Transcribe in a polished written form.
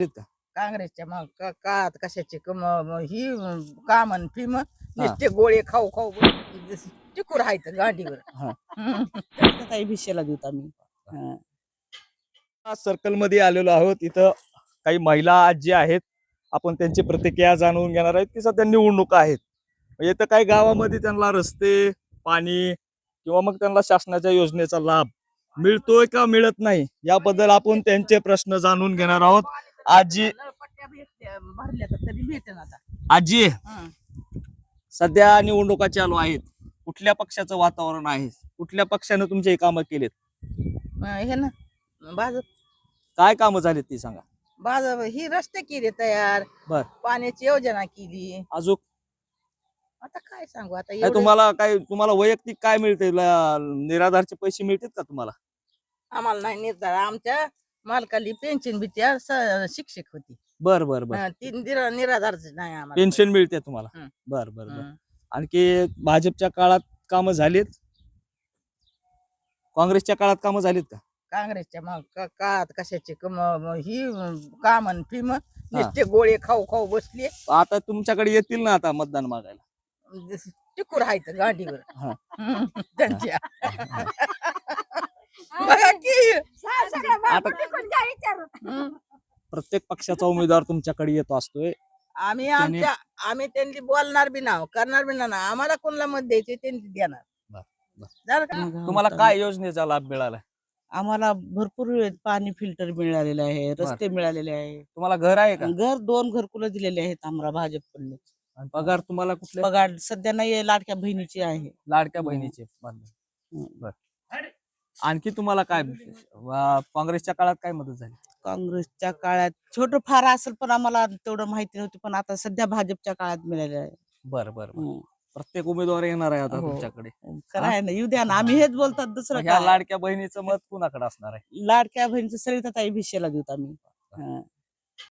आहेत का? काँग्रेसच्या मग काळात कशाचे ही काम आणि फिम हा. नुसते गोळे खाऊ खाऊ टिकू राहायचं गाडीवर. हा. काही भिषेला देऊ आम्ही. सर्कल मध्ये आलेलो आहोत. इथं काही महिला आजी आहेत. आपण त्यांची प्रतिक्रिया जाणून घेणार आहेत की सध्या निवडणुका आहेत. इथं काही गावामध्ये त्यांना रस्ते, पाणी किंवा मग त्यांना शासनाच्या योजनेचा लाभ मिळतोय का मिळत नाही याबद्दल आपण त्यांचे प्रश्न जाणून घेणार आहोत. आजी नळपट्ट्या भरल्या तर तरी भेटेन आता. आजी सध्या निवडणुका चालू आहेत. कुठल्या पक्षाचं वातावरण आहे? कुठल्या पक्षाने तुमचे कामं केलेत? हे ना भाजप काय कामं झालीत ती सांगा. भाजप ही रस्ते केले तयार, बर. पाण्याची योजना केली. अजून आता काय सांगू आता काय एवढं तुम्हाला वैयक्तिक काय मिळते? निराधारचे पैसे मिळतात का तुम्हाला? आम्हाला नाही निर्धार. आमच्या मालकाली पेन्शन बी त्या शिक्षक होती. बर बर बर. तीन निराधारच नाही आम्हाला. पेन्शन मिळते तुम्हाला? हं. बर बर बर. हं. आणखी भाजपच्या काळात कामं झालीत? काँग्रेसच्या काळात कामं झालीत का? काँग्रेसच्या मग काळात कशाचे ही काम आणि फिम नुसते गोळे खाऊ खाऊ बसले. आता तुमच्याकडे येतील ना आता मतदान मागायला? टिकू राहायचं गाडीवर. हा. त्यांच्या बघा की. प्रत्येक पक्षाचा उमेदवार तुमच्याकडे येत असतोय. आम्ही त्यांनी बोलणार बी नाव करणार बी ना. आम्हाला कोणाला मत द्यायचे त्यांनी देणार. जर का तुम्हाला काय योजनेचा लाभ मिळाला? आम्हाला भरपूर पाणी फिल्टर मिळालेलं आहे, रस्ते मिळालेले आहे. तुम्हाला घर आहे का? घर 2 घरकुलं दिलेले आहेत आम्हाला भाजपकडून. आणि पगार तुम्हाला कुठले? पगार सध्या नाही, लाडक्या बहिणीची आहे. लाडक्या बहिणीचे. बर. आणखी तुम्हाला काय काँग्रेसच्या काळात काय मदत झाली? काँग्रेसच्या काळात छोटं फार असेल पण आम्हाला तेवढं माहिती नव्हती, पण आता सध्या भाजपच्या काळात मिळाले आहे. बर बर. प्रत्येक उमेदवार येणार आहे आता हो. तुमच्याकडे. खरं आहे ना, येऊ द्या ना. आम्ही हेच बोलतात, दुसरं ह्या काय. लाडक्या बहिणीचं मत कुणाकडे असणार आहे? लाडक्या बहिणीचं सरिताताई भिषेला देऊ आम्ही.